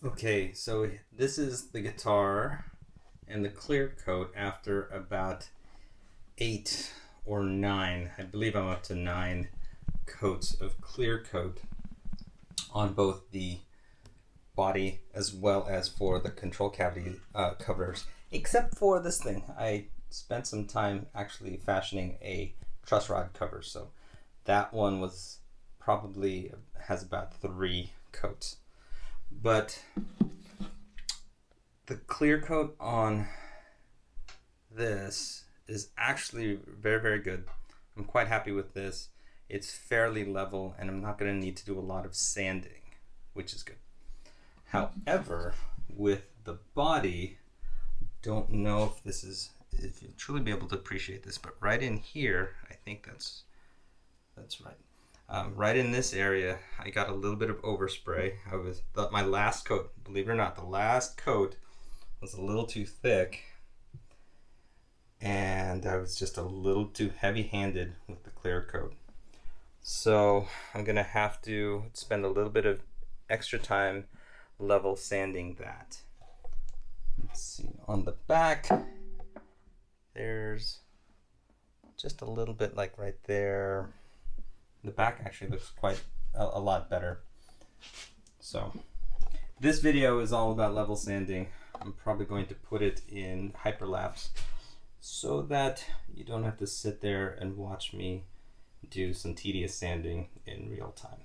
Okay, so this is the guitar and the clear coat after about 8 or 9. I believe I'm up to 9 coats of clear coat on both the body as well as for the control cavity covers, except for this thing. I spent some time actually fashioning a truss rod cover, so that one was probably has about 3 coats. But the clear coat on this is actually very, very good. I'm quite happy with this. It's fairly level and I'm not going to need to do a lot of sanding, which is good. However, with the body, don't know if you'll truly be able to appreciate this, but right in here, I think that's right. Right in this area, I got a little bit of overspray. My last coat, believe it or not, the last coat was a little too thick, and I was just a little too heavy-handed with the clear coat. So I'm gonna have to spend a little bit of extra time level sanding that. Let's see, on the back, there's just a little bit like right there. The back actually looks quite a lot better. So this video is all about level sanding. I'm probably going to put it in hyperlapse so that you don't have to sit there and watch me do some tedious sanding in real time.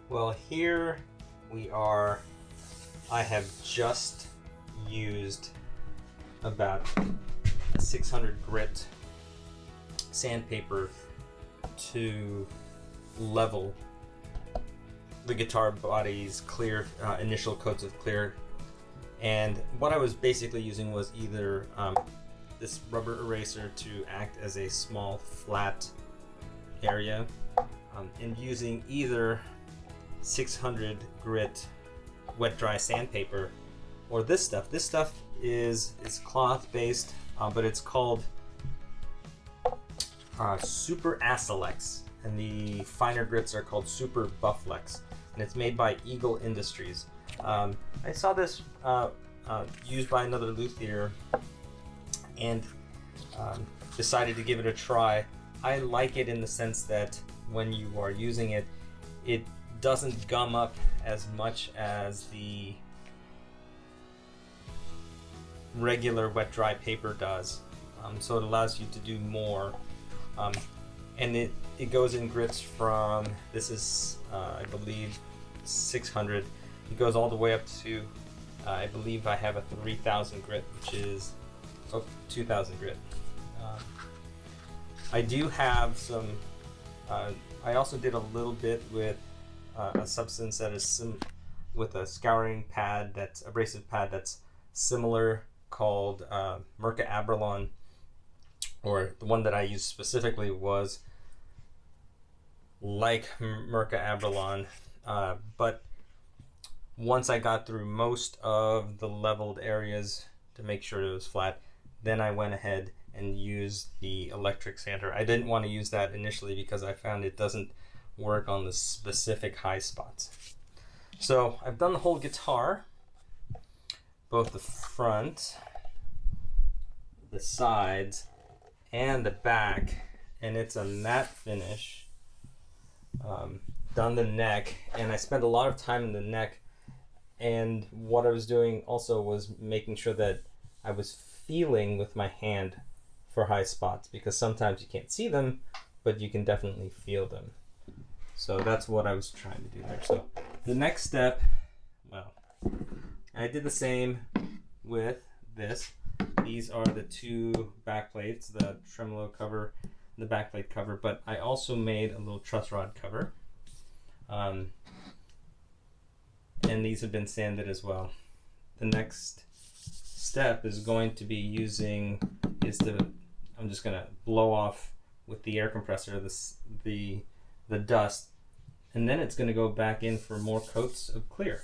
Well, here we are. I have just used about a 600 grit sandpaper to level the guitar body's clear initial coats of clear. And what I was basically using was either this rubber eraser to act as a small flat area, and using either 600 grit wet dry sandpaper or this stuff. This stuff is cloth based, but it's called Super Acelex, and the finer grits are called Super Bufflex, and it's made by Eagle Industries. I saw this used by another luthier and decided to give it a try. I like it in the sense that when you are using it, it doesn't gum up as much as the regular wet dry paper does, so it allows you to do more, and it goes in grits from, this is I believe 600, it goes all the way up to I believe I have a 3000 grit, which is 2000 grit. I do have some I also did a little bit with a substance that is with a scouring pad, that's abrasive pad that's similar, called Merca Abralon, or the one that I used specifically was like Merca Abralon, but once I got through most of the leveled areas to make sure it was flat, then I went ahead and used the electric sander. I didn't want to use that initially because I found it doesn't work on the specific high spots. So I've done the whole guitar, both the front, the sides, and the back, and it's a matte finish. Done the neck, and I spent a lot of time in the neck, and what I was doing also was making sure that I was feeling with my hand for high spots, because sometimes you can't see them, but you can definitely feel them. So that's what I was trying to do there. So the next step, well, I did the same with this. These are the two back plates, the tremolo cover, the back plate cover, but I also made a little truss rod cover. And these have been sanded as well. The next step is going to be I'm just gonna blow off with the air compressor the dust, and then it's gonna go back in for more coats of clear.